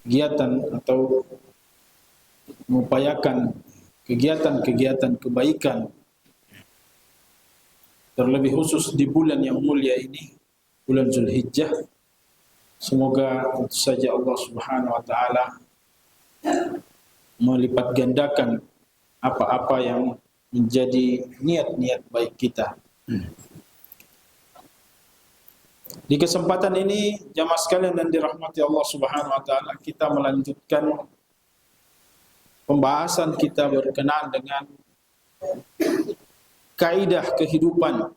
kegiatan atau mengupayakan kegiatan-kegiatan kebaikan, terlebih khusus di bulan yang mulia ini, bulan Zulhijjah. Semoga tentu saja Allah Subhanahu wa taala melipat gandakan apa-apa yang menjadi niat-niat baik kita. Di kesempatan ini, jamaah sekalian dan dirahmati Allah Subhanahu wa taala, kita melanjutkan pembahasan kita berkenaan dengan kaidah kehidupan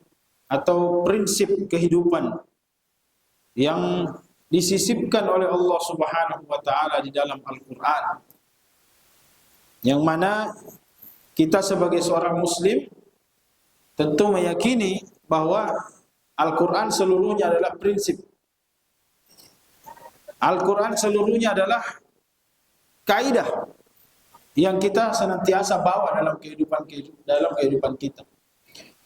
atau prinsip kehidupan yang disisipkan oleh Allah Subhanahu wa taala di dalam Al-Qur'an. Yang mana kita sebagai seorang muslim tentu meyakini bahwa Al-Qur'an seluruhnya adalah prinsip. Al-Qur'an seluruhnya adalah kaidah yang kita senantiasa bawa dalam kehidupan kita.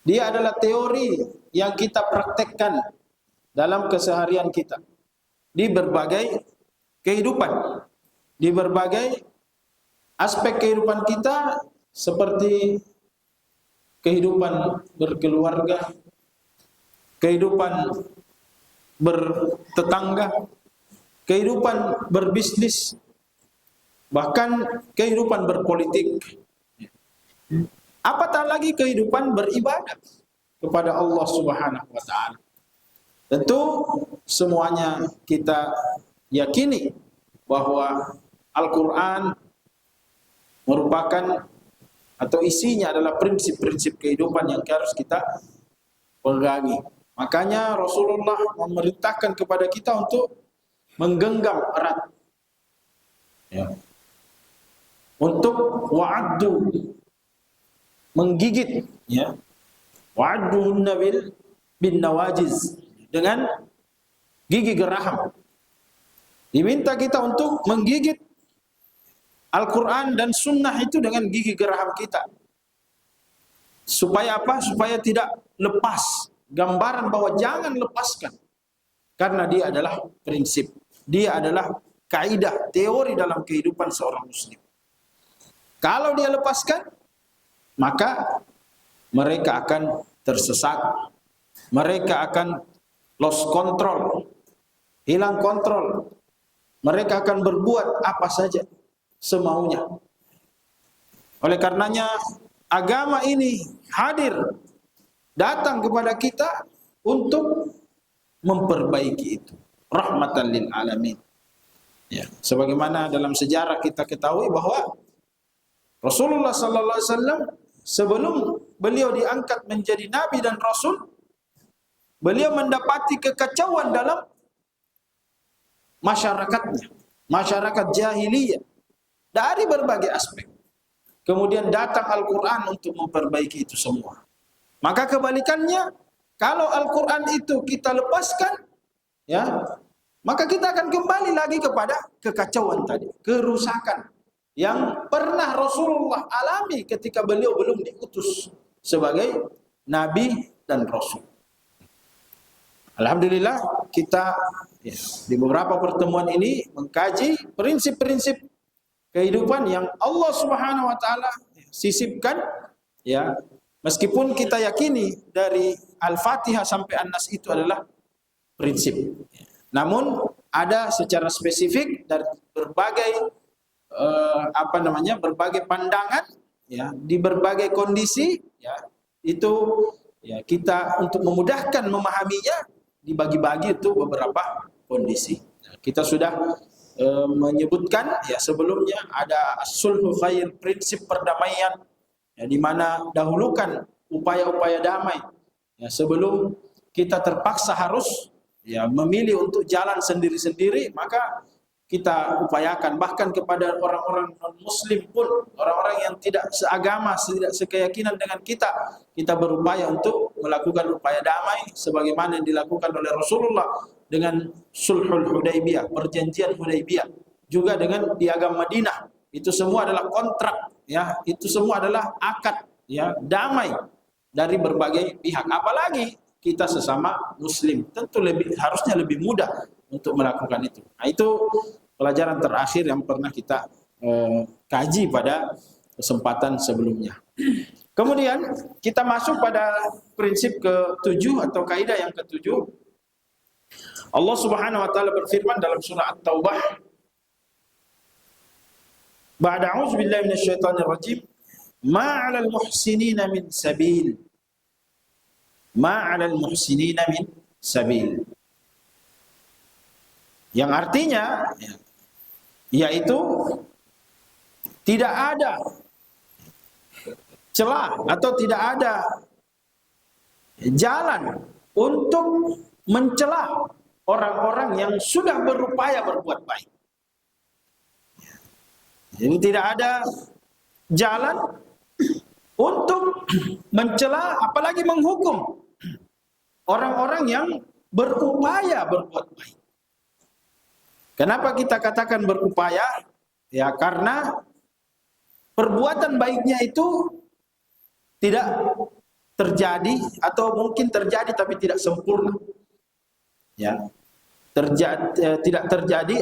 Dia adalah teori yang kita praktekkan dalam keseharian kita di berbagai kehidupan, di berbagai aspek kehidupan kita, seperti kehidupan berkeluarga, kehidupan bertetangga, kehidupan berbisnis, bahkan kehidupan berpolitik. Apatah lagi kehidupan beribadah kepada Allah Subhanahu wa taala. Tentu semuanya kita yakini bahwa Al-Qur'an merupakan atau isinya adalah prinsip-prinsip kehidupan yang harus kita pegangi. Makanya Rasulullah memerintahkan kepada kita untuk menggenggam erat, ya, untuk wa'addu, menggigit, ya, wa'adduhunna bin nawajiz, dengan gigi geraham. Diminta kita untuk menggigit Al-Quran dan Sunnah itu dengan gigi geraham kita. Supaya apa? Supaya tidak lepas. Gambaran bahwa jangan lepaskan. Karena dia adalah prinsip. Dia adalah kaidah, teori dalam kehidupan seorang muslim. Kalau dia lepaskan, maka mereka akan tersesat. Mereka akan lost control, hilang kontrol. Mereka akan berbuat apa saja semaunya. Oleh karenanya agama ini hadir, datang kepada kita untuk memperbaiki itu. Rahmatan lil alamin. Ya, sebagaimana dalam sejarah kita ketahui bahwa Rasulullah sallallahu alaihi wasallam sebelum beliau diangkat menjadi nabi dan rasul, beliau mendapati kekacauan dalam masyarakatnya, masyarakat jahiliyah dari berbagai aspek. Kemudian datang Al-Quran untuk memperbaiki itu semua. Maka kebalikannya, kalau Al-Quran itu kita lepaskan, ya, maka kita akan kembali lagi kepada kekacauan tadi, kerusakan yang pernah Rasulullah alami ketika beliau belum diutus sebagai nabi dan rasul. Alhamdulillah kita, ya, di beberapa pertemuan ini mengkaji prinsip-prinsip kehidupan yang Allah Subhanahu wa taala sisipkan, ya, meskipun kita yakini dari Al-Fatihah sampai An-Nas itu adalah prinsip. Namun ada secara spesifik dari berbagai berbagai pandangan, ya, di berbagai kondisi, ya, itu, ya, kita untuk memudahkan memahaminya dibagi-bagi itu beberapa kondisi. Kita sudah menyebutkan, ya, sebelumnya ada sulhu khair, prinsip perdamaian, ya, di mana dahulukan upaya-upaya damai, ya, sebelum kita terpaksa harus, ya, memilih untuk jalan sendiri-sendiri, maka kita upayakan bahkan kepada orang-orang non-muslim pun, orang-orang yang tidak seagama, tidak sekeyakinan dengan kita berupaya untuk melakukan upaya damai sebagaimana yang dilakukan oleh Rasulullah dengan Sulhul Hudaybiyah, perjanjian Hudaybiyah, juga dengan Piagam Madinah. Itu semua adalah kontrak, ya, itu semua adalah akad, ya, damai dari berbagai pihak. Apalagi kita sesama muslim, tentu harusnya lebih mudah untuk melakukan itu. Nah, itu pelajaran terakhir yang pernah kita kaji pada kesempatan sebelumnya. Kemudian kita masuk pada prinsip ke-7 atau kaidah yang ke-7. Allah Subhanahu wa taala berfirman dalam surah At-Taubah, ba'da a'udzu billahi minasyaitonir rajim, ma 'alal muhsinina min sabil. Ma 'alal muhsinina min sabil. Yang artinya yaitu tidak ada celah atau tidak ada jalan untuk mencela orang-orang yang sudah berupaya berbuat baik. Jadi tidak ada jalan untuk mencela apalagi menghukum orang-orang yang berupaya berbuat baik. Kenapa kita katakan berupaya? Ya karena perbuatan baiknya itu tidak terjadi atau mungkin terjadi tapi tidak sempurna. Ya. Tidak terjadi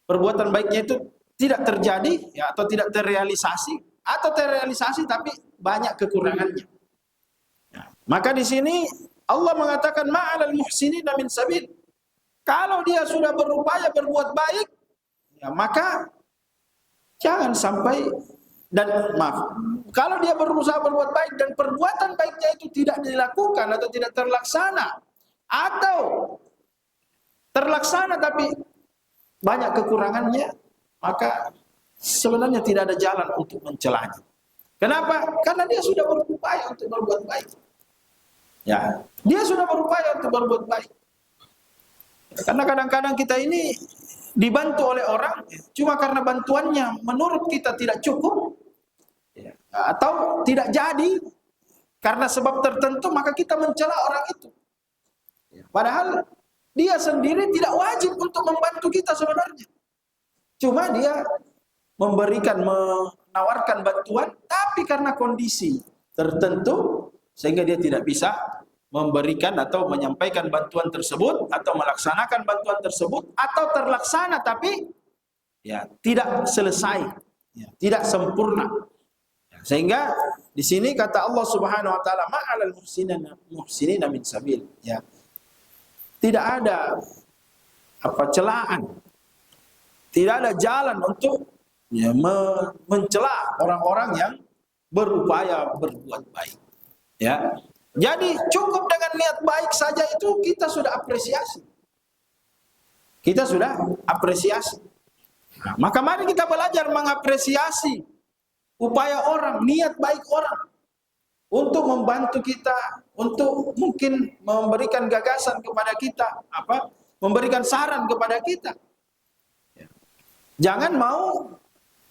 perbuatan baiknya itu tidak terjadi ya atau tidak terrealisasi atau terrealisasi tapi banyak kekurangannya. Ya. Maka di sini Allah mengatakan ma'alal muhsinina min sabil. Kalau dia sudah berupaya berbuat baik, ya maka jangan sampai kalau dia berusaha berbuat baik dan perbuatan baiknya itu tidak dilakukan atau tidak terlaksana atau terlaksana tapi banyak kekurangannya, maka sebenarnya tidak ada jalan untuk mencelanya. Kenapa? Karena dia sudah berupaya untuk berbuat baik. Ya, dia sudah berupaya untuk berbuat baik. Karena kadang-kadang kita ini dibantu oleh orang cuma karena bantuannya menurut kita tidak cukup atau tidak jadi karena sebab tertentu, maka kita mencela orang itu. Padahal dia sendiri tidak wajib untuk membantu kita sebenarnya. Cuma dia menawarkan bantuan, tapi karena kondisi tertentu sehingga dia tidak bisa memberikan atau menyampaikan bantuan tersebut atau melaksanakan bantuan tersebut atau terlaksana tapi ya tidak selesai, ya, tidak sempurna. Sehingga di sini kata Allah Subhanahu wa taala ma'alal muhsinina min sabil, ya. Tidak ada celaan. Tidak ada jalan untuk ya, mencela orang-orang yang berupaya berbuat baik. Ya. Jadi cukup dengan niat baik saja itu kita sudah apresiasi. Kita sudah apresiasi. Nah, maka mari kita belajar mengapresiasi upaya orang, niat baik orang untuk membantu kita, untuk mungkin memberikan gagasan kepada kita, memberikan saran kepada kita. Jangan mau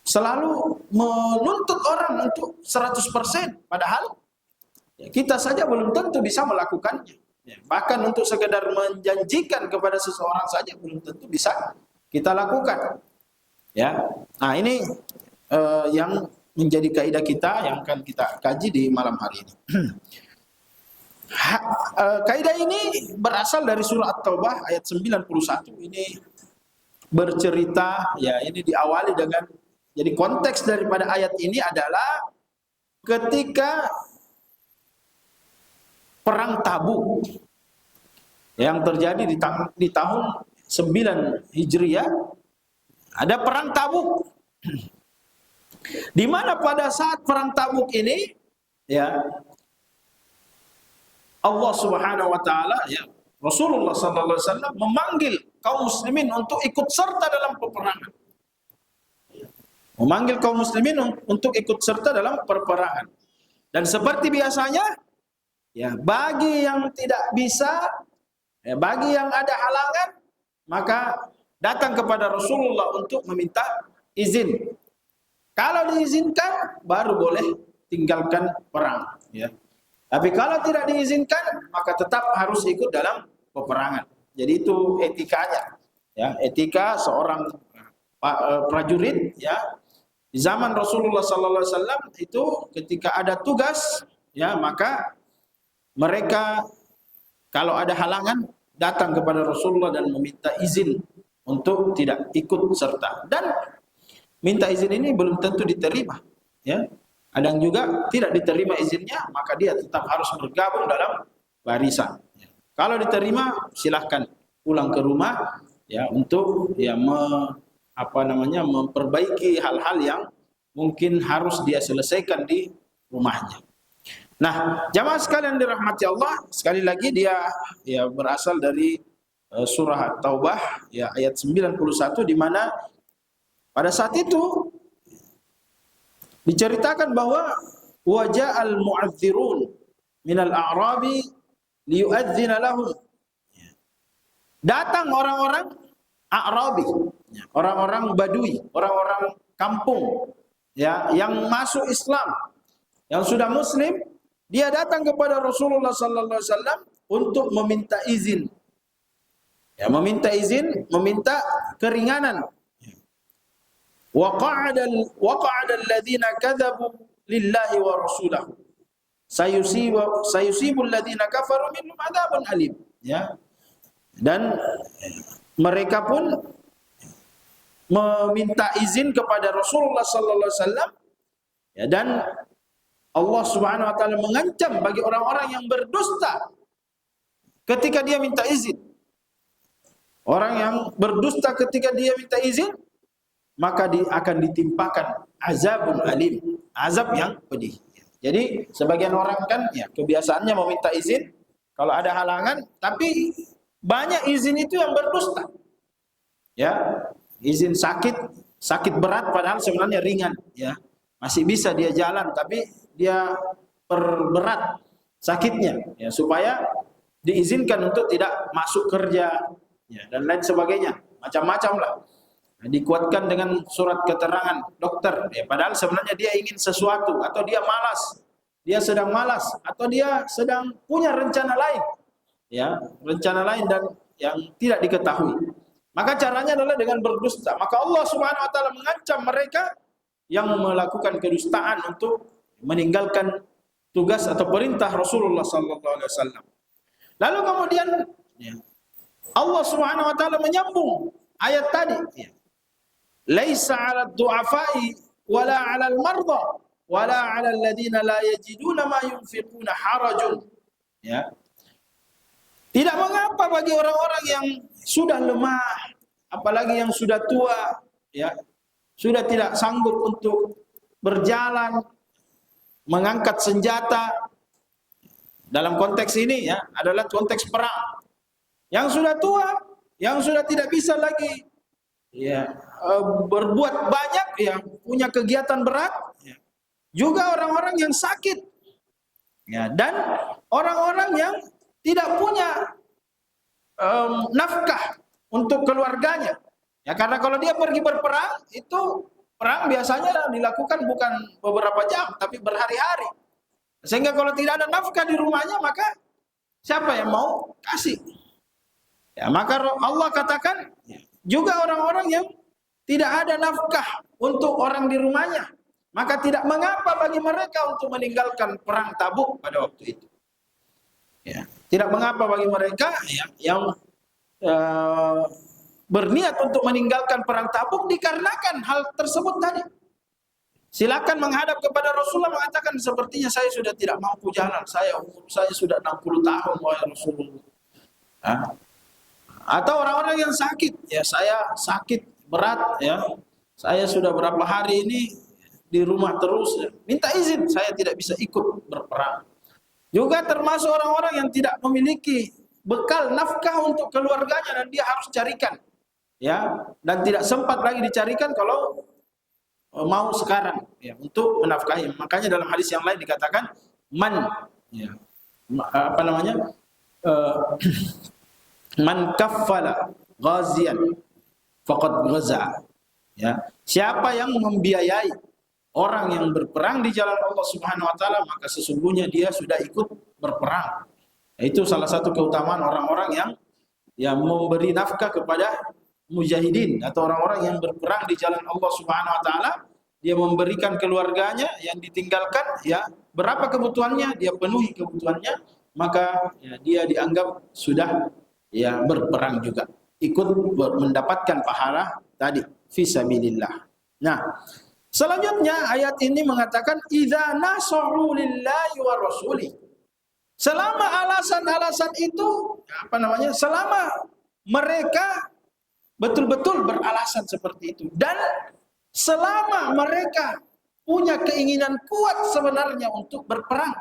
selalu menuntut orang untuk 100%, padahal kita saja belum tentu bisa melakukannya. Bahkan untuk sekedar menjanjikan kepada seseorang saja belum tentu bisa kita lakukan. Ya, nah ini yang menjadi kaidah kita yang akan kita kaji di malam hari ini. Kaidah ini berasal dari surah At-Taubah ayat 91. Ini bercerita, ya ini diawali dengan, jadi konteks daripada ayat ini adalah ketika perang Tabuk yang terjadi di tahun 9 Hijriah. Ada perang Tabuk, di mana pada saat perang Tabuk ini, ya Allah Subhanahu wa taala, ya Rasulullah sallallahu alaihi wasallam memanggil kaum muslimin untuk ikut serta dalam peperangan. Memanggil kaum muslimin untuk ikut serta dalam peperangan. Dan seperti biasanya, ya bagi yang tidak bisa, ya, bagi yang ada halangan, maka datang kepada Rasulullah untuk meminta izin. Kalau diizinkan, baru boleh tinggalkan perang. Ya. Tapi kalau tidak diizinkan, maka tetap harus ikut dalam peperangan. Jadi itu etikanya. Ya, etika seorang prajurit, ya. Di zaman Rasulullah SAW itu ketika ada tugas, ya maka mereka kalau ada halangan datang kepada Rasulullah dan meminta izin untuk tidak ikut serta. Dan minta izin ini belum tentu diterima, ya. Ada yang juga tidak diterima izinnya, maka dia tetap harus bergabung dalam barisan. Kalau diterima, silahkan pulang ke rumah, ya, untuk ya memperbaiki hal-hal yang mungkin harus dia selesaikan di rumahnya. Nah, jamaah sekalian dirahmati Allah, sekali lagi dia ya berasal dari surah Taubah ya ayat 91, di mana pada saat itu diceritakan bahwa waja'al mu'adzirun minal a'rabi liyu'adzina lahum. Datang orang-orang A'rabi, orang-orang Badui, orang-orang kampung ya yang masuk Islam, yang sudah muslim, dia datang kepada Rasulullah sallallahu alaihi wasallam untuk meminta izin. Ya, meminta izin, meminta keringanan. Waqa'ada alladziina kadzabu lillahi wa rasulahu. Sayusibu alladziina kafaru minhum adzabun alim. Ya. Dan mereka pun meminta izin kepada Rasulullah sallallahu alaihi wasallam, ya, dan Allah Subhanahu wa taala mengancam bagi orang-orang yang berdusta ketika dia minta izin. Orang yang berdusta ketika dia minta izin, maka akan ditimpakan azabun alim, azab yang pedih. Jadi sebagian orang kan ya kebiasaannya meminta izin kalau ada halangan, tapi banyak izin itu yang berdusta. Ya, izin sakit berat padahal sebenarnya ringan, ya. Masih bisa dia jalan, tapi dia perberat sakitnya, ya, supaya diizinkan untuk tidak masuk kerja, ya, dan lain sebagainya, macam-macam lah. Nah, dikuatkan dengan surat keterangan dokter, ya, padahal sebenarnya dia ingin sesuatu, atau dia malas, dia sedang malas, atau dia sedang punya rencana lain, ya, rencana lain dan yang tidak diketahui. Maka caranya adalah dengan berdusta. Maka Allah Subhanahu wa taala mengancam mereka yang melakukan kedustaan untuk meninggalkan tugas atau perintah Rasulullah sallallahu alaihi wasallam. Lalu kemudian ya, Allah Subhanahu wa taala menyambung ayat tadi, ya. Laisa 'alad du'afa'i wala 'alal marda wala 'alal ladzina la yajiduna ma yunfiquna harajun. Ya. Tidak mengapa bagi orang-orang yang sudah lemah, apalagi yang sudah tua, ya, sudah tidak sanggup untuk berjalan, mengangkat senjata. Dalam konteks ini ya adalah konteks perang. Yang sudah tua, yang sudah tidak bisa lagi ya berbuat banyak, ya, punya kegiatan berat, ya. Juga orang-orang yang sakit, ya, dan orang-orang yang tidak punya nafkah untuk keluarganya, ya, karena kalau dia pergi berperang, itu perang biasanya dilakukan bukan beberapa jam tapi berhari-hari, sehingga kalau tidak ada nafkah di rumahnya, maka siapa yang mau kasih, ya? Maka Allah katakan juga orang-orang yang tidak ada nafkah untuk orang di rumahnya, maka tidak mengapa bagi mereka untuk meninggalkan perang Tabuk pada waktu itu. Ya, tidak mengapa bagi mereka ya, yang berniat untuk meninggalkan perang Tabuk dikarenakan hal tersebut tadi. Silakan menghadap kepada Rasulullah mengatakan, sepertinya saya sudah tidak mampu jalan, umur saya sudah 60 tahun wahai Rasulullah. Atau orang-orang yang sakit, ya, saya sakit berat, ya, saya sudah berapa hari ini di rumah terus, ya, minta izin saya tidak bisa ikut berperang. Juga termasuk orang-orang yang tidak memiliki bekal nafkah untuk keluarganya dan dia harus carikan, ya, dan tidak sempat lagi dicarikan kalau mau sekarang, ya, untuk menafkahi. Makanya dalam hadis yang lain dikatakan man, ya, man kaffala ghazian faqad ghaza, ya, siapa yang membiayai orang yang berperang di jalan Allah Subhanahu wa taala, maka sesungguhnya dia sudah ikut berperang. Itu salah satu keutamaan orang-orang yang memberi nafkah kepada mujahidin atau orang-orang yang berperang di jalan Allah Subhanahu wa taala. Dia memberikan keluarganya yang ditinggalkan, ya, berapa kebutuhannya dia penuhi kebutuhannya, maka ya, dia dianggap sudah ya berperang juga. ikut mendapatkan pahala tadi fisabilillah. Nah, selanjutnya ayat ini mengatakan idza nasahu lillahi wa rasuli. Selama alasan-alasan itu selama mereka betul-betul beralasan seperti itu dan selama mereka punya keinginan kuat sebenarnya untuk berperang,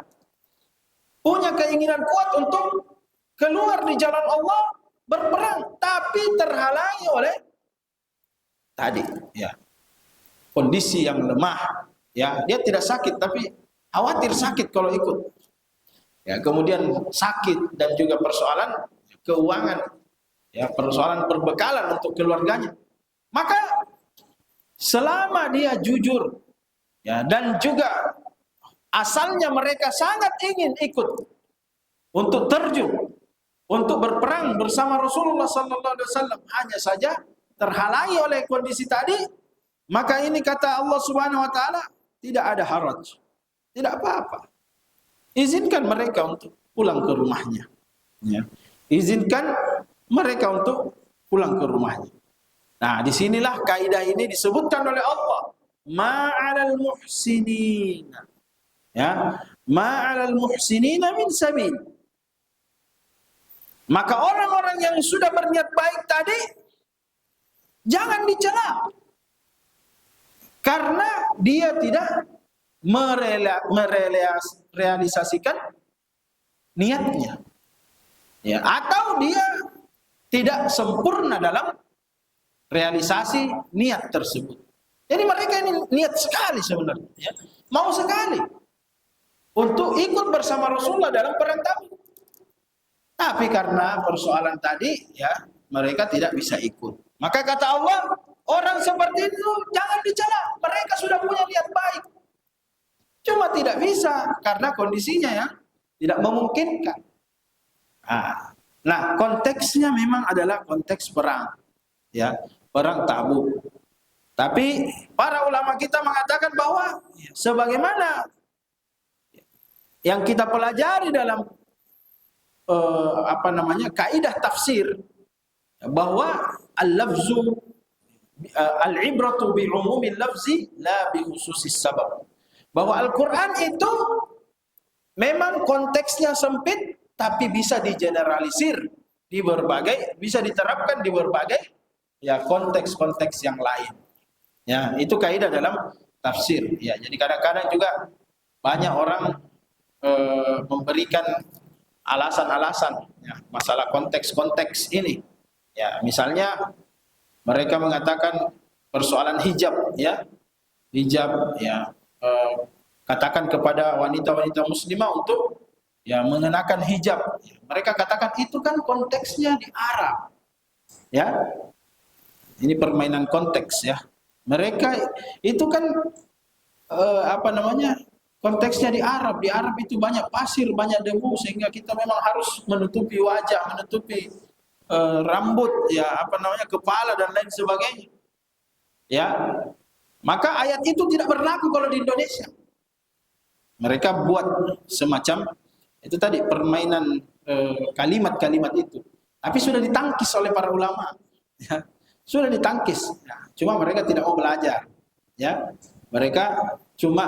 punya keinginan kuat untuk keluar di jalan Allah berperang, tapi terhalangi oleh tadi kondisi yang lemah, dia tidak sakit tapi khawatir sakit kalau ikut, kemudian sakit dan juga persoalan keuangan, persoalan perbekalan untuk keluarganya, maka selama dia jujur dan juga asalnya mereka sangat ingin ikut untuk terjun untuk berperang bersama Rasulullah sallallahu alaihi wasallam, hanya saja terhalangi oleh kondisi tadi, maka ini kata Allah Subhanahu wa taala tidak ada haraj, tidak apa-apa. Izinkan mereka untuk pulang ke rumahnya. Izinkan mereka untuk pulang ke rumahnya. Nah, disinilah kaidah ini disebutkan oleh Allah, ma'alal muhsinin. Ma'alal muhsinin min sabil. Maka orang-orang yang sudah berniat baik tadi jangan dicela. Karena dia tidak merealisasikan niatnya. Atau dia tidak sempurna dalam realisasi niat tersebut. Jadi mereka ini niat sekali sebenarnya, mau sekali untuk ikut bersama Rasulullah dalam perang Tabuk. Tapi karena persoalan tadi, mereka tidak bisa ikut. Maka kata Allah, orang seperti itu jangan dicela. Mereka sudah punya niat baik. Cuma tidak bisa karena kondisinya yang tidak memungkinkan. Nah, konteksnya memang adalah konteks perang, perang Tabuk. Tapi para ulama kita mengatakan bahwa sebagaimana yang kita pelajari dalam kaidah tafsir, bahwa al-lafzu al-ibratu bi umumil lafzi la bi khususis sabab. Bahwa Al-Qur'an itu memang konteksnya sempit tapi bisa digeneralisir di berbagai, bisa diterapkan di berbagai konteks-konteks yang lain. Itu kaidah dalam tafsir. Jadi kadang-kadang juga banyak orang memberikan alasan-alasan masalah konteks-konteks ini. Misalnya mereka mengatakan persoalan hijab, katakan kepada wanita-wanita muslimah untuk mengenakan hijab. Mereka katakan itu kan konteksnya di Arab. Ini permainan konteks Mereka itu kan konteksnya di Arab. Di Arab itu banyak pasir, banyak debu sehingga kita memang harus menutupi wajah, menutupi rambut, kepala dan lain sebagainya. Maka ayat itu tidak berlaku kalau di Indonesia. Mereka buat semacam itu tadi permainan kalimat-kalimat itu. Tapi sudah ditangkis oleh para ulama. Sudah ditangkis. Cuma mereka tidak mau belajar. Mereka cuma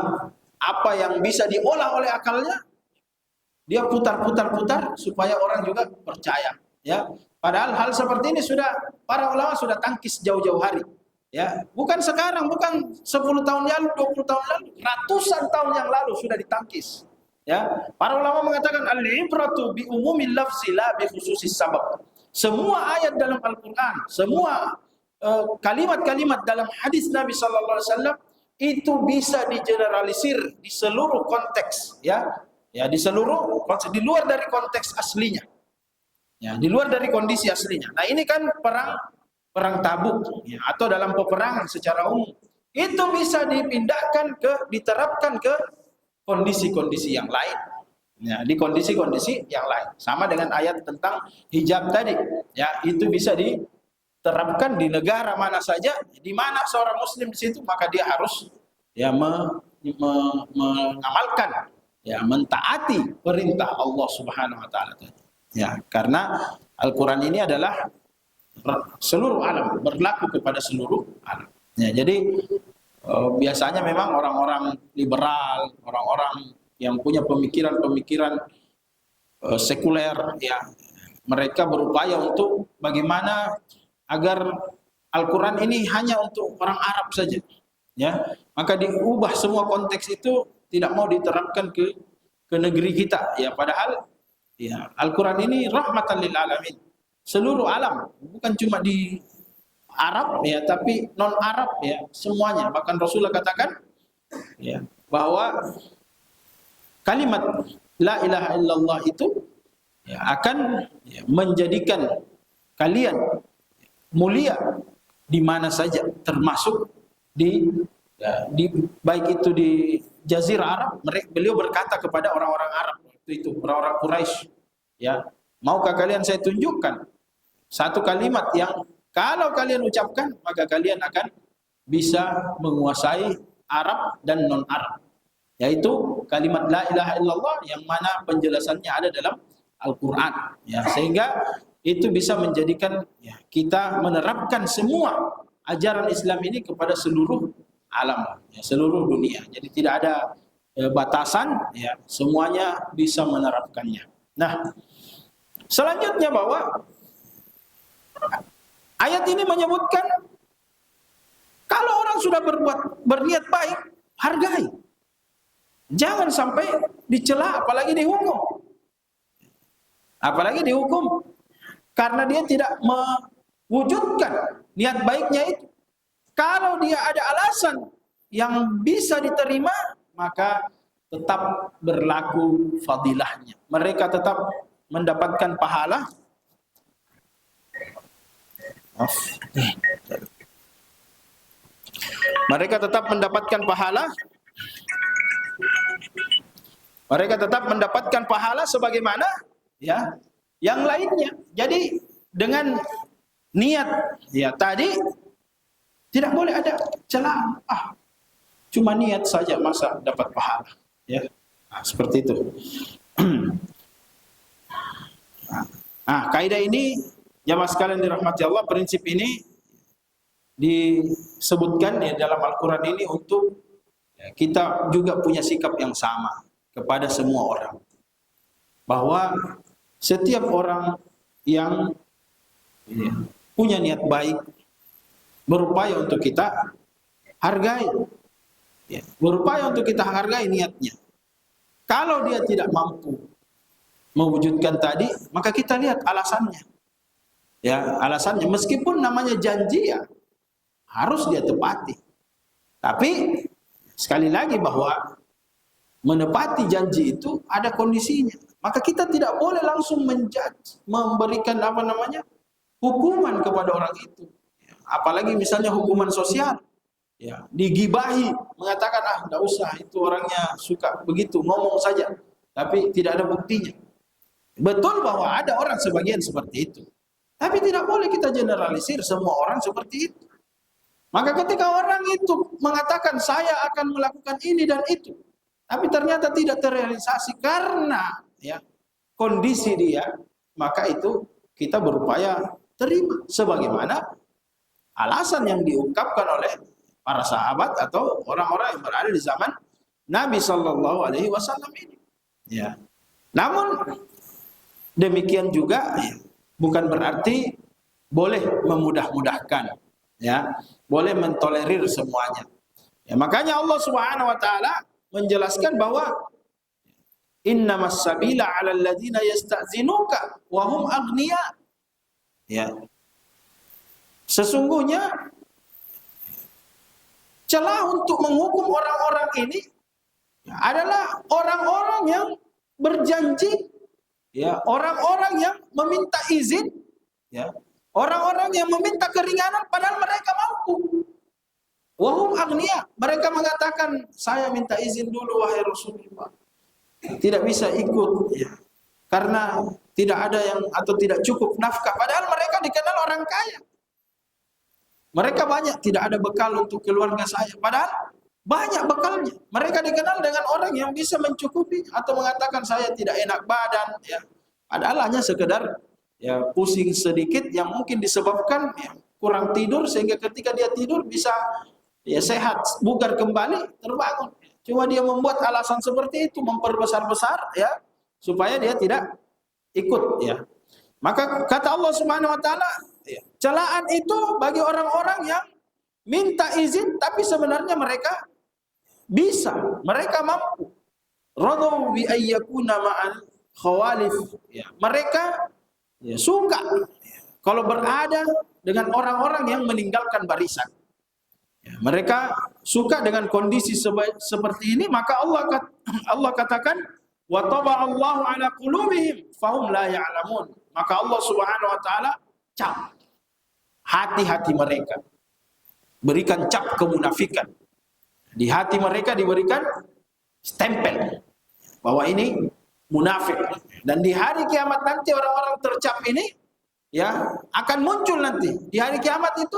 apa yang bisa diolah oleh akalnya dia putar-putar supaya orang juga percaya. Padahal hal seperti ini sudah para ulama sudah tangkis jauh-jauh hari. Bukan sekarang, bukan 10 tahun lalu, 20 tahun lalu, ratusan tahun yang lalu sudah ditangkis. Para ulama mengatakan al-ibratu bi umumil lafzi la bi khususis sabab. Semua ayat dalam Al-Qur'an, semua kalimat-kalimat dalam hadis Nabi sallallahu alaihi wasallam itu bisa digeneralisir di seluruh konteks, di seluruh konteks, di luar dari konteks aslinya. Di luar dari kondisi aslinya. Nah, ini kan perang Tabuk atau dalam peperangan secara umum. Itu bisa diterapkan ke kondisi-kondisi yang lain. Di kondisi-kondisi yang lain. Sama dengan ayat tentang hijab tadi. Itu bisa diterapkan di negara mana saja, di mana seorang muslim di situ, maka dia harus mengamalkan, mentaati perintah Allah Subhanahu wa taala tadi. Karena Al-Qur'an ini adalah seluruh alam, berlaku kepada seluruh alam. Ya, jadi biasanya memang orang-orang liberal, orang-orang yang punya pemikiran-pemikiran sekuler, ya, mereka berupaya untuk bagaimana agar Al-Quran ini hanya untuk orang Arab saja, ya, maka diubah semua konteks itu, tidak mau diterapkan ke negeri kita, ya, padahal ya Al-Quran ini rahmatan lil alamin, seluruh alam, bukan cuma di Arab, ya, tapi non Arab, ya, semuanya. Bahkan Rasulullah katakan, ya, bahwa kalimat la ilaha illallah itu, ya, akan, ya, menjadikan kalian mulia di mana saja, termasuk di, ya, di baik itu di Jazirah Arab. Beliau berkata kepada orang-orang Arab itu, orang-orang Quraisy, ya, maukah kalian saya tunjukkan satu kalimat yang kalau kalian ucapkan maka kalian akan bisa menguasai Arab dan non Arab, yaitu kalimat la ilaha illallah, yang mana penjelasannya ada dalam Al-Quran, ya, sehingga itu bisa menjadikan, ya, kita menerapkan semua ajaran Islam ini kepada seluruh alam, ya, seluruh dunia. Jadi tidak ada batasan, ya, semuanya bisa menerapkannya. Nah, selanjutnya bahwa ayat ini menyebutkan kalau orang sudah berniat baik, hargai. Jangan sampai dicela, apalagi dihukum. Apalagi dihukum karena dia tidak mewujudkan niat baiknya itu. Kalau dia ada alasan yang bisa diterima, maka tetap berlaku fadilahnya. Mereka tetap mendapatkan pahala. Mereka tetap mendapatkan pahala. Mereka tetap mendapatkan pahala sebagaimana, ya, yang lainnya. Jadi dengan niat, ya, tadi tidak boleh ada celaan. Cuma niat saja masa dapat pahala, ya. Seperti itu. Kaidah ini, jamaah sekalian dirahmati Allah, prinsip ini disebutkan, ya, dalam Al-Quran ini untuk, ya, kita juga punya sikap yang sama kepada semua orang, bahwa setiap orang yang, ya, punya niat baik berupaya untuk kita hargai, ya, berupaya untuk kita hargai niatnya. Kalau dia tidak mampu mewujudkan tadi, maka kita lihat alasannya, ya, alasannya, meskipun namanya janji, ya, harus dia tepati. Tapi sekali lagi bahwa menepati janji itu ada kondisinya. Maka kita tidak boleh langsung menjudge, memberikan hukuman kepada orang itu. Apalagi misalnya hukuman sosial, ya, digibahi, mengatakan enggak usah, itu orangnya suka begitu, ngomong saja, tapi tidak ada buktinya. Betul bahwa ada orang sebagian seperti itu, tapi tidak boleh kita generalisir semua orang seperti itu. Maka ketika orang itu mengatakan saya akan melakukan ini dan itu, tapi ternyata tidak terrealisasi karena, ya, kondisi dia, maka itu kita berupaya terima sebagaimana alasan yang diungkapkan oleh para sahabat atau orang-orang yang berada di zaman Nabi Shallallahu Alaihi Wasallam ini. Ya. Namun demikian juga, ya, bukan berarti boleh memudah-mudahkan, ya, boleh mentolerir semuanya. Ya, makanya Allah Subhanahu Wa Taala menjelaskan bahwa innamas sabila 'alal ladzina yasta'zinuka wa hum aghniya. Ya. Sesungguhnya celah untuk menghukum orang-orang ini adalah orang-orang yang berjanji, ya, orang-orang yang meminta izin, ya, orang-orang yang meminta keringanan padahal mereka mampu. Wahum agniya, mereka mengatakan saya minta izin dulu wahai Rasulullah, tidak bisa ikut, ya, karena tidak ada yang atau tidak cukup nafkah, padahal mereka dikenal orang kaya. Mereka banyak, tidak ada bekal untuk keluarga saya, padahal banyak bekalnya. Mereka dikenal dengan orang yang bisa mencukupi, atau mengatakan saya tidak enak badan, ya, padahal hanya sekedar ya pusing sedikit yang mungkin disebabkan ya, kurang tidur, sehingga ketika dia tidur bisa ya sehat, bugar kembali, terbangun. Cuma dia membuat alasan seperti itu, memperbesar-besar ya supaya dia tidak ikut ya. Maka kata Allah Subhanahu wa taala, ya, celaan itu bagi orang-orang yang minta izin tapi sebenarnya mereka bisa, mereka mampu. Radau bi ayyakuna ma'al khawalif. Ya, mereka ya, suka ya, kalau berada dengan orang-orang yang meninggalkan barisan. Ya, mereka suka dengan kondisi seperti ini, maka Allah katakan wa taba'allahu ala qulubihim fahum la ya'lamun. Maka Allah Subhanahu wa taala cap hati-hati mereka. Berikan cap kemunafikan. Di hati mereka diberikan stempel bahwa ini munafik. Dan di hari kiamat nanti orang-orang tercap ini ya akan muncul nanti. Di hari kiamat itu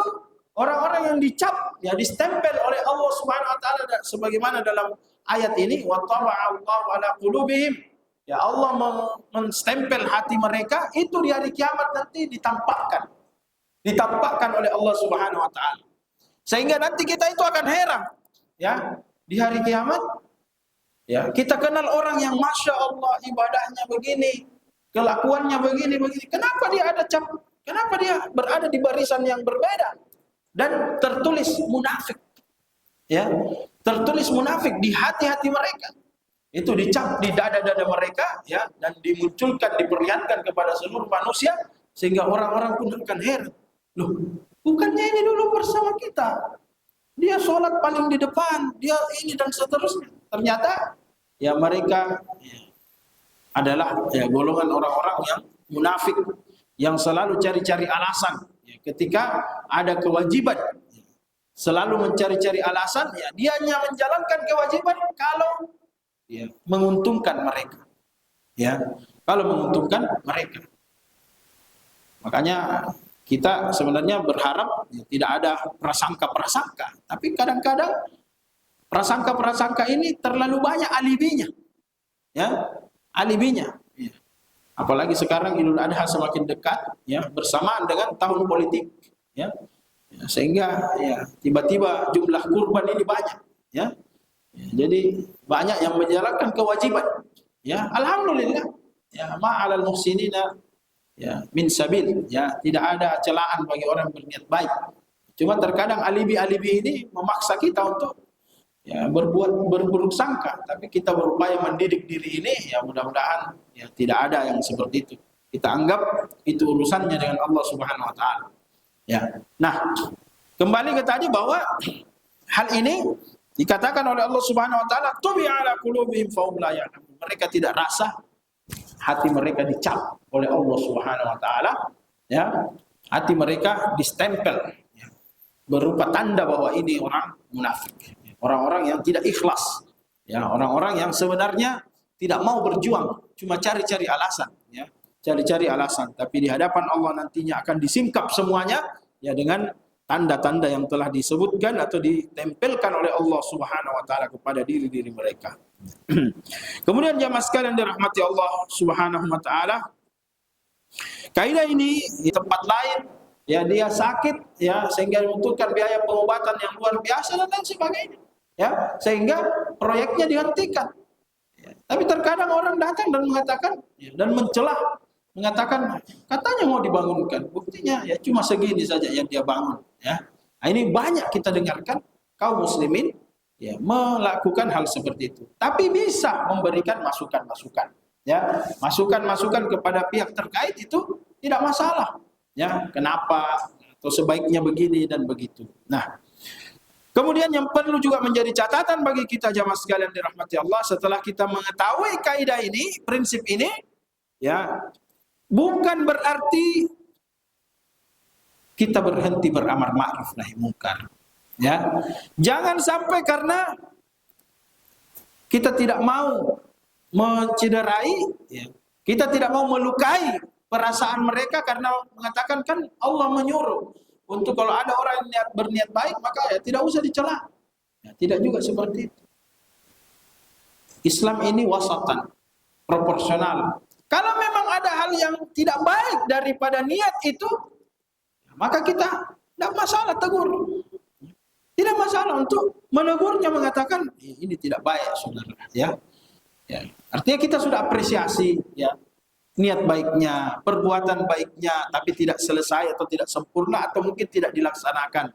orang-orang yang dicap ya distempel oleh Allah Subhanahu wa taala sebagaimana dalam ayat ini wa taba'allahu ala qulubihim. Ya Allah menstempel hati mereka itu di hari kiamat nanti ditampakkan oleh Allah Subhanahu wa taala. Sehingga nanti kita itu akan heran ya di hari kiamat ya kita kenal orang yang masya Allah ibadahnya begini, kelakuannya begini. Kenapa dia ada cap? Kenapa dia berada di barisan yang berbeda? Dan tertulis munafik, ya, tertulis munafik di hati-hati mereka. Itu dicap di dada-dada mereka, ya, dan dimunculkan, diperlihatkan kepada seluruh manusia sehingga orang-orang pun akan heran. Loh, bukannya ini dulu bersama kita? Dia sholat paling di depan, dia ini dan seterusnya. Ternyata, ya mereka ya, adalah ya, golongan orang-orang yang munafik, yang selalu cari-cari alasan. Ketika ada kewajiban selalu mencari-cari alasan ya dia hanya menjalankan kewajiban kalau ya menguntungkan mereka ya kalau menguntungkan mereka. Makanya kita sebenarnya berharap ya, tidak ada prasangka-prasangka, tapi kadang-kadang prasangka-prasangka ini terlalu banyak alibinya ya alibinya. Apalagi sekarang Idul Adha semakin dekat, ya bersamaan dengan tahun politik, ya, sehingga ya tiba-tiba jumlah kurban ini banyak, ya. Jadi banyak yang menjalankan kewajiban, ya. Alhamdulillah, ya ma'alal muhsinina, ya min sabil, ya tidak ada celaan bagi orang berniat baik. Cuma terkadang alibi-alibi ini memaksa kita untuk ya berburuk sangka, tapi kita berupaya mendidik diri ini ya mudah-mudahan ya tidak ada yang seperti itu. Kita anggap itu urusannya dengan Allah Subhanahu wa taala. Ya. Nah, kembali ke tadi bahwa hal ini dikatakan oleh Allah Subhanahu wa taala tubi'a ala qulubihim fa hum la ya'lamun. Mereka tidak rasa, hati mereka dicap oleh Allah Subhanahu wa taala, ya. Hati mereka distempel ya, berupa tanda bahwa ini orang munafik. Orang-orang yang tidak ikhlas, ya orang-orang yang sebenarnya tidak mau berjuang, cuma cari-cari alasan, ya cari-cari alasan. Tapi di hadapan Allah nantinya akan disingkap semuanya, ya dengan tanda-tanda yang telah disebutkan atau ditempelkan oleh Allah Subhanahu Wa Taala kepada diri-diri mereka. Kemudian jamaah sekalian dirahmati Allah Subhanahu Wa Taala, kaidah ini di tempat lain, ya dia sakit, ya sehingga membutuhkan biaya pengobatan yang luar biasa dan lain sebagainya. Ya, sehingga proyeknya dihentikan. Ya, tapi terkadang orang datang dan mengatakan ya, dan mencelah, mengatakan katanya mau dibangunkan, buktinya ya cuma segini saja yang dia bangun. Ya, nah, ini banyak kita dengarkan kaum muslimin ya melakukan hal seperti itu. Tapi bisa memberikan masukan-masukan. Ya, masukan-masukan kepada pihak terkait itu tidak masalah. Ya, kenapa atau sebaiknya begini dan begitu. Nah. Kemudian yang perlu juga menjadi catatan bagi kita jamaah sekalian dirahmati Allah, setelah kita mengetahui kaidah ini, prinsip ini, ya bukan berarti kita berhenti beramar ma'ruf nahi munkar. Ya, jangan sampai karena kita tidak mau mencederai, ya, kita tidak mau melukai perasaan mereka karena mengatakan kan Allah menyuruh. Untuk kalau ada orang yang berniat baik, maka ya tidak usah dicela. Ya, tidak juga seperti itu. Islam ini wasatan, proporsional. Kalau memang ada hal hal yang tidak baik daripada niat itu, maka kita tidak masalah tegur. Tidak masalah untuk menegurnya, mengatakan ini tidak baik, saudara. Ya. Artinya kita sudah apresiasi, ya, niat baiknya, perbuatan baiknya, tapi tidak selesai atau tidak sempurna atau mungkin tidak dilaksanakan.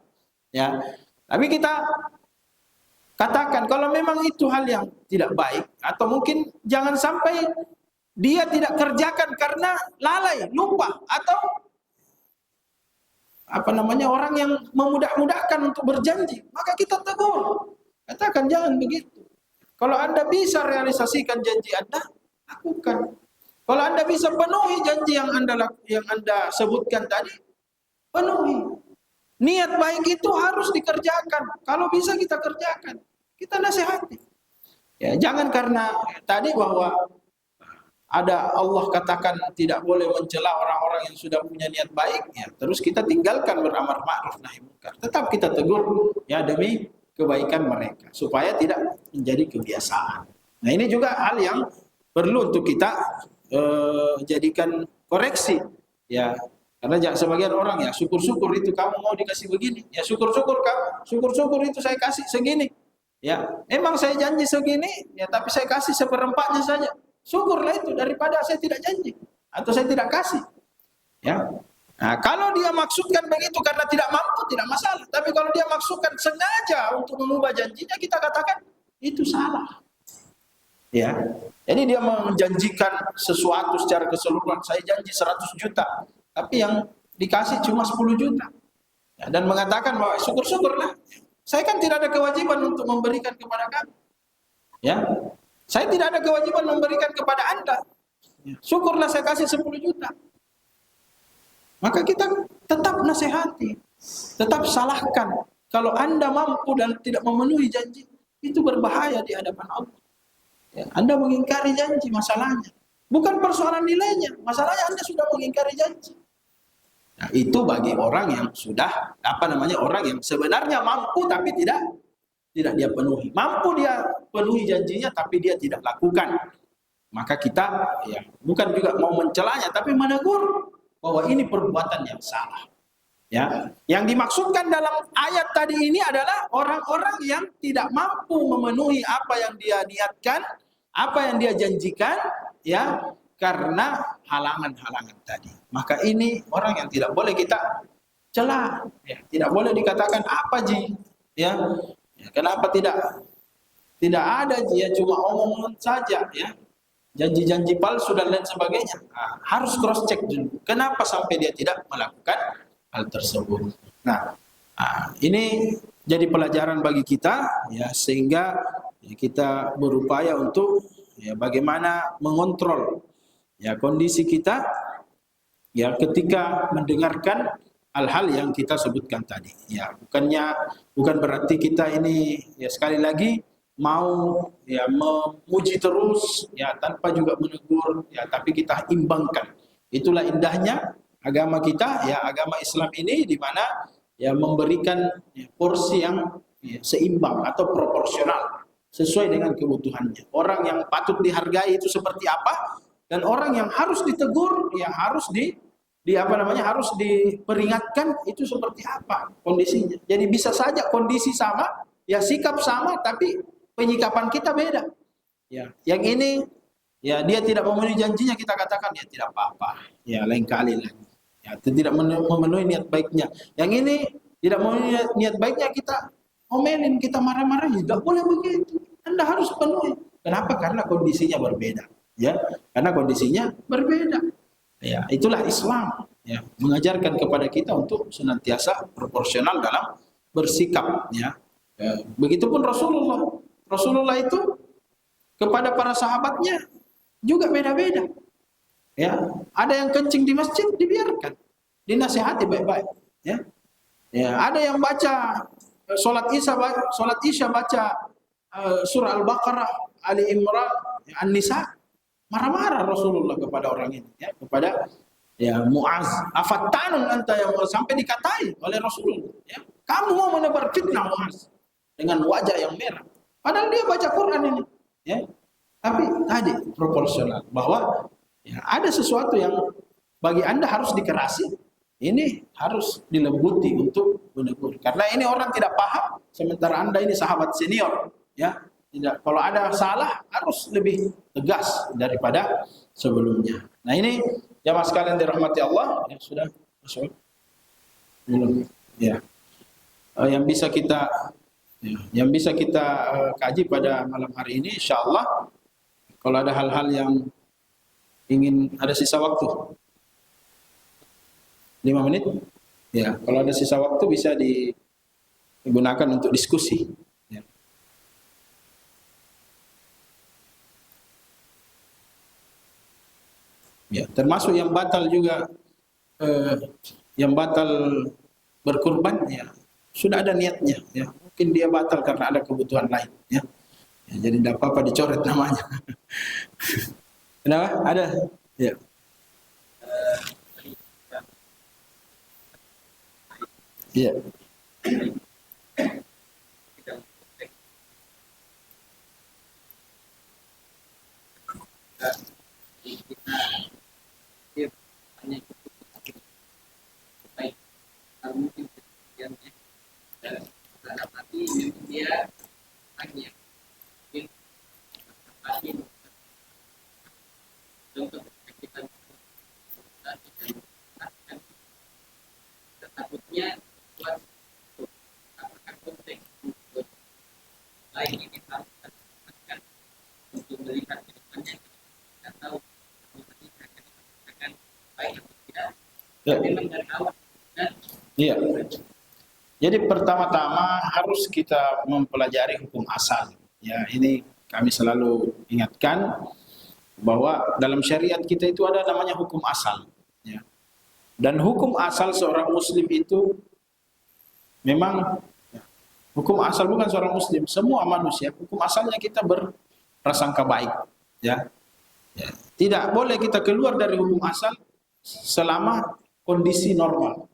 Ya. Tapi kita katakan kalau memang itu hal yang tidak baik atau mungkin jangan sampai dia tidak kerjakan karena lalai, lupa atau orang yang memudah-mudahkan untuk berjanji, maka kita tegur. Katakan jangan begitu. Kalau Anda bisa realisasikan janji Anda, lakukan. Kalau Anda bisa penuhi janji yang Anda sebutkan tadi, penuhi. Niat baik itu harus dikerjakan. Kalau bisa kita kerjakan. Kita nasihati. Ya, jangan karena tadi bahwa ada Allah katakan tidak boleh mencela orang-orang yang sudah punya niat baik, ya, terus kita tinggalkan beramar ma'ruf nahi munkar. Tetap kita tegur, ya, demi kebaikan mereka supaya tidak menjadi kebiasaan. Nah, ini juga hal yang perlu untuk kita jadikan koreksi, ya. Karena sebagian orang, ya, syukur-syukur itu kamu mau dikasih begini, ya, syukur-syukur itu saya kasih segini, ya, memang saya janji segini, ya, tapi saya kasih seperempatnya saja. Syukurlah itu daripada saya tidak janji atau saya tidak kasih. Ya. Nah, kalau dia maksudkan begitu karena tidak mampu, tidak masalah. Tapi kalau dia maksudkan sengaja untuk mengubah janjinya, kita katakan itu salah. Ya. Jadi dia menjanjikan sesuatu secara keseluruhan, saya janji 100 juta, tapi yang dikasih cuma 10 juta. Ya, dan mengatakan bahwa syukur-syukurlah. Saya kan tidak ada kewajiban untuk memberikan kepada kamu. Ya. Saya tidak ada kewajiban memberikan kepada Anda. Syukurlah saya kasih 10 juta. Maka kita tetap nasihati, tetap salahkan. Kalau Anda mampu dan tidak memenuhi janji, itu berbahaya di hadapan Allah. Ya, Anda mengingkari janji masalahnya. Bukan persoalan nilainya, masalahnya Anda sudah mengingkari janji. Nah, itu bagi orang yang sudah orang yang sebenarnya mampu tapi tidak dia penuhi. Mampu dia penuhi janjinya tapi dia tidak lakukan. Maka kita, ya, bukan juga mau mencelanya tapi menegur bahwa ini perbuatan yang salah. Ya, yang dimaksudkan dalam ayat tadi ini adalah orang-orang yang tidak mampu memenuhi apa yang dia niatkan, apa yang dia janjikan, ya, karena halangan-halangan tadi. Maka ini orang yang tidak boleh kita cela, ya, tidak boleh dikatakan apa ji, ya. Kenapa tidak ada, ya, cuma omongan saja, ya, janji-janji palsu dan lain sebagainya. Nah, harus cross check dulu. Kenapa sampai dia tidak melakukan hal tersebut? Nah, ini jadi pelajaran bagi kita, ya, sehingga, ya, kita berupaya untuk, ya, bagaimana mengontrol, ya, kondisi kita, ya, ketika mendengarkan hal-hal yang kita sebutkan tadi. Ya, bukan berarti kita ini, ya, sekali lagi mau, ya, memuji terus, ya, tanpa juga menegur, ya, tapi kita imbangkan. Itulah indahnya agama kita, ya, agama Islam ini, di mana, ya, memberikan, ya, porsi yang, ya, seimbang atau proporsional sesuai dengan kebutuhannya. Orang yang patut dihargai itu seperti apa, dan orang yang harus ditegur, yang harus harus diperingatkan itu seperti apa kondisinya. Jadi bisa saja kondisi sama, ya, sikap sama, tapi penyikapan kita beda. Ya, yang ini, ya, dia tidak memenuhi janjinya, kita katakan ya tidak apa-apa, ya, lain kali lagi. Ya, tidak memenuhi niat baiknya. Yang ini tidak memenuhi niat baiknya, kita omelin, kita marah-marahin. Tidak boleh begitu. Anda harus penuhi. Kenapa? Karena kondisinya berbeda. Ya, karena kondisinya berbeda. Ya, itulah Islam, ya, mengajarkan kepada kita untuk senantiasa proporsional dalam bersikap, ya. Begitupun Rasulullah itu kepada para sahabatnya juga beda-beda. Ya, ada yang kencing di masjid, dibiarkan, dinasihati baik-baik, ya. Ya, ada yang baca salat Isya baca surah Al-Baqarah, Ali Imran, An-Nisa, marah-marah Rasulullah kepada orang ini, ya, kepada, ya, Muaz, afattanun anta ya Muaz, sampai dikatai oleh Rasulullah, ya, kamu mau menebar fitnah Muaz, dengan wajah yang merah, padahal dia baca Quran ini, ya. Tapi tadi proporsional, bahwa Ya, ada sesuatu yang bagi Anda harus dikerasi, ini harus dilembuti untuk menegur. Karena ini orang tidak paham, sementara Anda ini sahabat senior, ya. Tidak, kalau ada salah harus lebih tegas daripada sebelumnya. Nah ini jamaah sekalian dirahmati Allah, ya sudah masuk belum, ya. Yang bisa kita kaji pada malam hari ini, insya Allah. Kalau ada hal-hal yang ingin, ada sisa waktu 5 menit, ya. Kalau ada sisa waktu bisa digunakan untuk diskusi. Ya. Ya, termasuk yang batal juga, yang batal berkurban, ya sudah ada niatnya, ya mungkin dia batal karena ada kebutuhan lain, ya, ya jadi tidak apa-apa dicoret namanya. Kenapa? Ada, ya. Iya. Mungkin dalam hati dia hanya mungkin pasti contoh kita takutnya buat apakah konteks untuk lain ini harus kita untuk melihat ke depannya atau nanti akan baik atau tidak. Memang dari awal. Iya. Jadi pertama-tama harus kita mempelajari hukum asal. Ya, ini kami selalu ingatkan bahwa dalam syariat kita itu ada namanya hukum asal. Ya. Dan hukum asal seorang muslim itu memang, ya, hukum asal bukan seorang muslim, semua manusia, hukum asalnya kita berprasangka baik. Ya. Ya. Tidak boleh kita keluar dari hukum asal selama kondisi normal.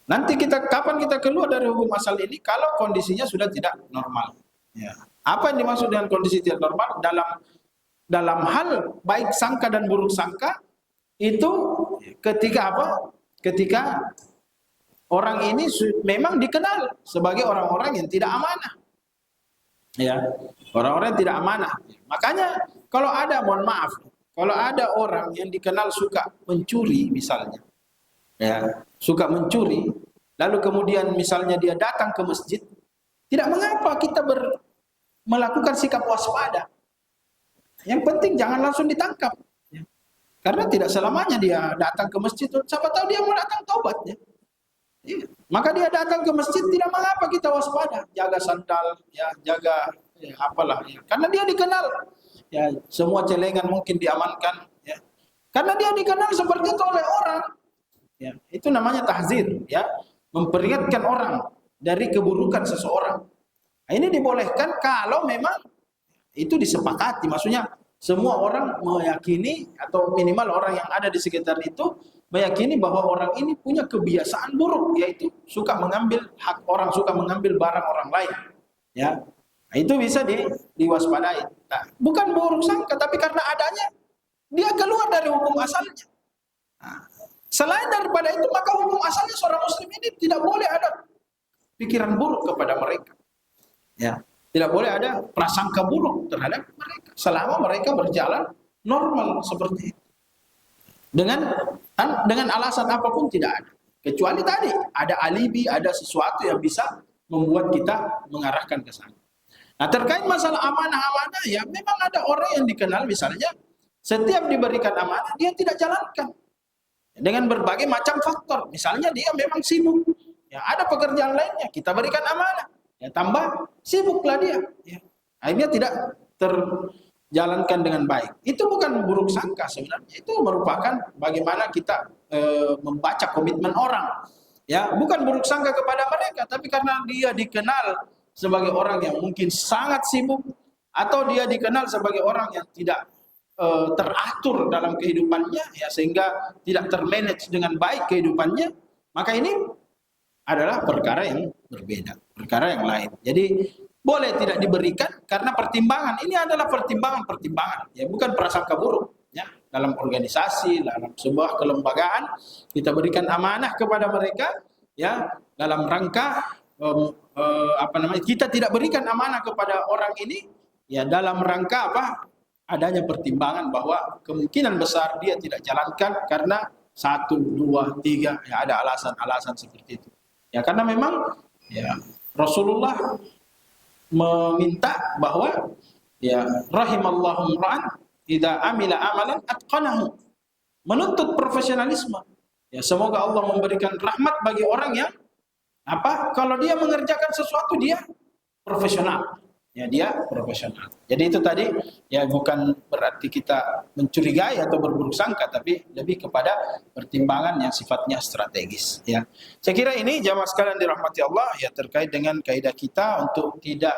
Nanti kapan kita keluar dari hukum asal ini? Kalau kondisinya sudah tidak normal. Ya. Apa yang dimaksud dengan kondisi tidak normal? Dalam hal baik sangka dan buruk sangka itu ketika apa? Ketika orang ini memang dikenal sebagai orang-orang yang tidak amanah. Ya, orang-orang yang tidak amanah. Makanya kalau ada, mohon maaf, kalau ada orang yang dikenal suka mencuri misalnya, ya, suka mencuri, lalu kemudian misalnya dia datang ke masjid, tidak mengapa kita melakukan sikap waspada. Yang penting jangan langsung ditangkap, ya. Karena tidak selamanya dia datang ke masjid, siapa tahu dia mau datang taubat, ya. Ya. Maka dia datang ke masjid, tidak mengapa kita waspada, jaga sandal, ya, jaga, ya, apalah, ya. Karena dia dikenal, ya, semua celengan mungkin diamankan, ya. Karena dia dikenal seperti itu oleh orang. Ya, itu namanya tahzir, ya, memperingatkan orang dari keburukan seseorang. Nah, ini dibolehkan kalau memang itu disepakati, maksudnya semua orang meyakini atau minimal orang yang ada di sekitar itu meyakini bahwa orang ini punya kebiasaan buruk, yaitu suka mengambil hak orang, suka mengambil barang orang lain. Ya, nah, itu bisa diwaspadai. Nah, bukan buruk sangka, tapi karena adanya dia keluar dari hukum asalnya. Nah, selain daripada itu, maka hukum asalnya seorang muslim ini tidak boleh ada pikiran buruk kepada mereka. Ya, tidak boleh ada prasangka buruk terhadap mereka selama mereka berjalan normal seperti itu. Dengan alasan apapun tidak ada. Kecuali tadi ada alibi, ada sesuatu yang bisa membuat kita mengarahkan ke sana. Nah, terkait masalah amanah-amanah, ya memang ada orang yang dikenal misalnya setiap diberikan amanah dia tidak jalankan. Dengan berbagai macam faktor, misalnya dia memang sibuk, ya ada pekerjaan lainnya, kita berikan amanah, ya tambah sibuklah dia, ya. Akhirnya tidak terjalankan dengan baik. Itu bukan buruk sangka sebenarnya, itu merupakan bagaimana kita membaca komitmen orang, ya bukan buruk sangka kepada mereka, tapi karena dia dikenal sebagai orang yang mungkin sangat sibuk, atau dia dikenal sebagai orang yang tidak teratur dalam kehidupannya, ya sehingga tidak termanage dengan baik kehidupannya, maka ini adalah perkara yang berbeda, perkara yang lain. Jadi boleh tidak diberikan karena pertimbangan, ini adalah pertimbangan-pertimbangan, ya bukan prasangka buruk, ya dalam organisasi, dalam sebuah kelembagaan, kita berikan amanah kepada mereka, ya, dalam rangka kita tidak berikan amanah kepada orang ini, ya, dalam rangka apa? Adanya pertimbangan bahwa kemungkinan besar dia tidak jalankan karena 1, 2, 3, ya, ada alasan-alasan seperti itu. Ya, karena memang, ya, Rasulullah meminta bahwa, ya, rahimallahu ra'an idza amila amalan atqanahu, menuntut profesionalisme. Ya, semoga Allah memberikan rahmat bagi orang yang apa? Kalau dia mengerjakan sesuatu dia profesional. Ya, dia profesional. Jadi itu tadi, ya, bukan berarti kita mencurigai atau berburuk sangka, tapi lebih kepada pertimbangan yang sifatnya strategis, ya. Saya kira ini jamaah sekalian dirahmati Allah, ya, terkait dengan kaidah kita untuk tidak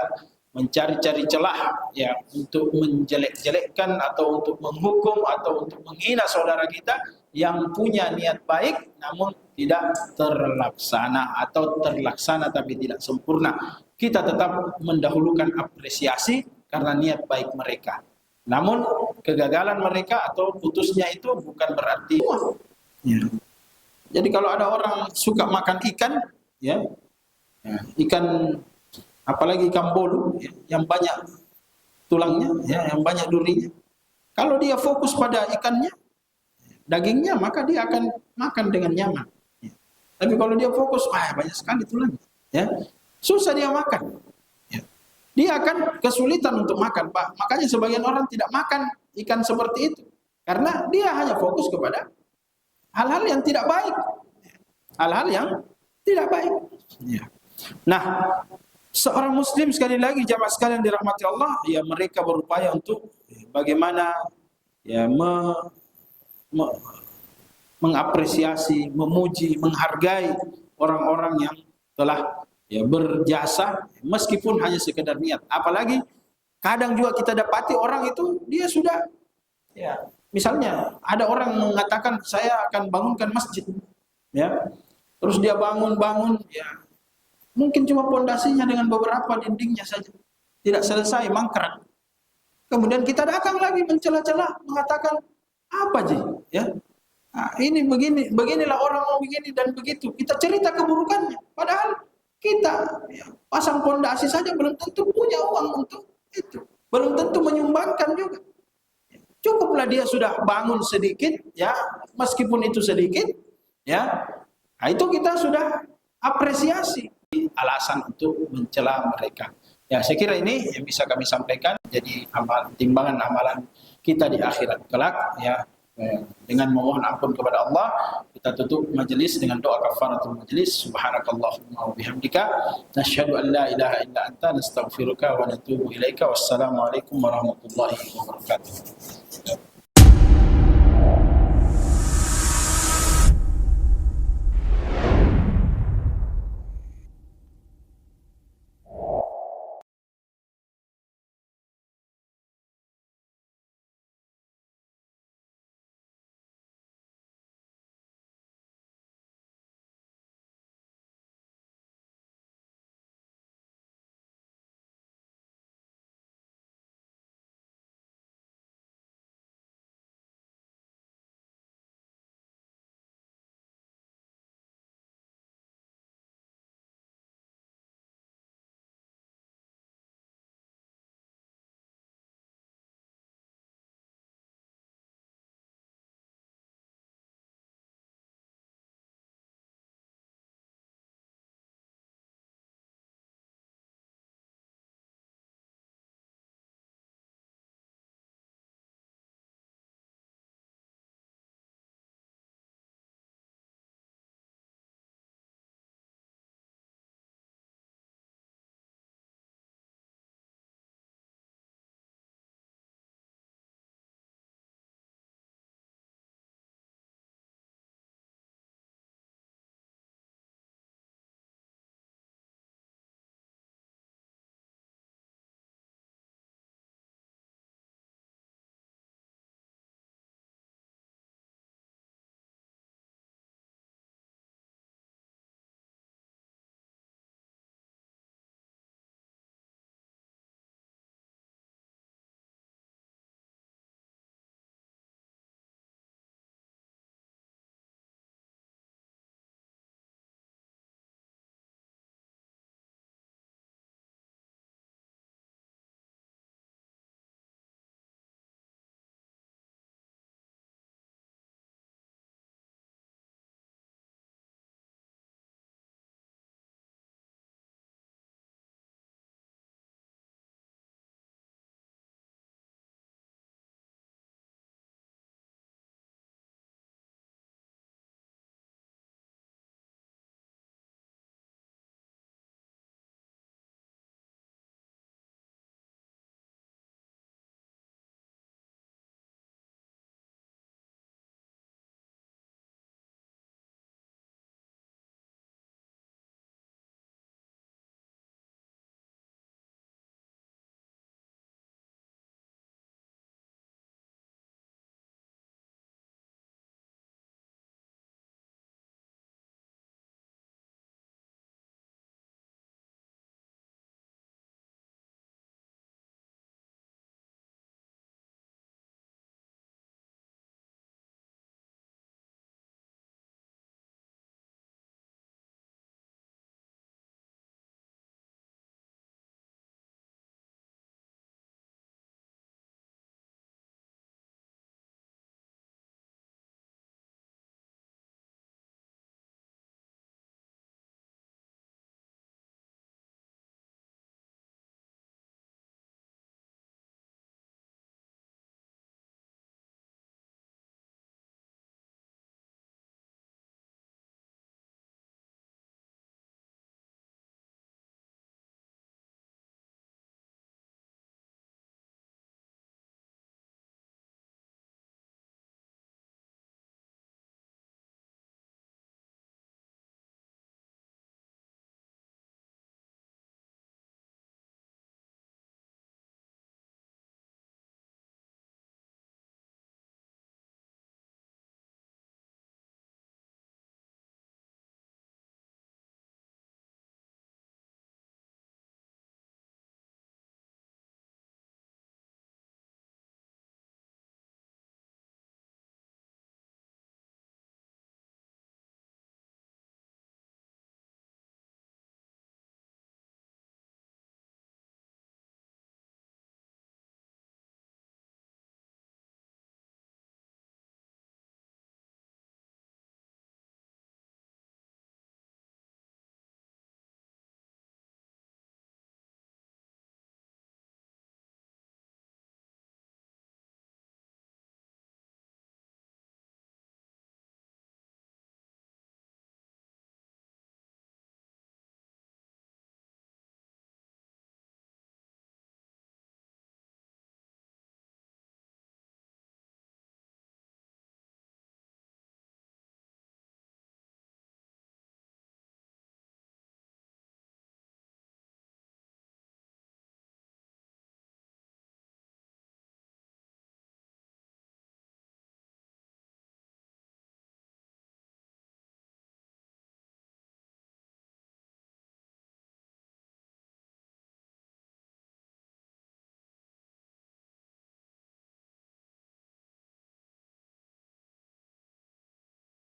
mencari-cari celah, ya, untuk menjelek-jelekkan atau untuk menghukum atau untuk menghina saudara kita yang punya niat baik namun tidak terlaksana atau terlaksana tapi tidak sempurna. Kita tetap mendahulukan apresiasi karena niat baik mereka. Namun kegagalan mereka atau putusnya itu bukan berarti, ya. Jadi kalau ada orang suka makan ikan, ya, ikan, apalagi ikan bolu, ya, yang banyak tulangnya, ya, yang banyak durinya. Kalau dia fokus pada ikannya, dagingnya, maka dia akan makan dengan nyaman. Ya. Tapi kalau dia fokus, banyak sekali tulangnya, ya, susah dia makan. Ya. Dia akan kesulitan untuk makan, Pak. Makanya sebagian orang tidak makan ikan seperti itu. Karena dia hanya fokus kepada hal-hal yang tidak baik. Hal-hal yang tidak baik. Ya. Nah, seorang muslim sekali lagi jamaah sekalian dirahmati Allah, ya, mereka berupaya untuk bagaimana, ya, mengapresiasi, memuji, menghargai orang-orang yang telah, ya, berjasa meskipun hanya sekedar niat. Apalagi kadang juga kita dapati orang itu dia sudah, ya, misalnya ada orang mengatakan saya akan bangunkan masjid, ya, terus dia bangun, ya, mungkin cuma pondasinya dengan beberapa dindingnya saja, tidak selesai, mangkrak. Kemudian kita datang lagi mencela-cela, mengatakan apa sih, ya, ini beginilah orang mau begini dan begitu. Kita cerita keburukannya, padahal kita, ya, pasang pondasi saja belum tentu punya uang untuk itu, belum tentu menyumbangkan juga. Cukuplah dia sudah bangun sedikit, ya, meskipun itu sedikit, ya, nah, itu kita sudah apresiasi. Alasan untuk mencela mereka. Ya, saya kira ini yang bisa kami sampaikan jadi timbangan amalan kita di akhirat kelak, ya. Dengan memohon ampun kepada Allah, kita tutup majelis dengan doa kafaratul majelis. Subhanakallahumma wa bihamdika nasyhadu an la ilaha illa anta nastaghfiruka wa natubu ilaika. Wassalamualaikum warahmatullahi wabarakatuh.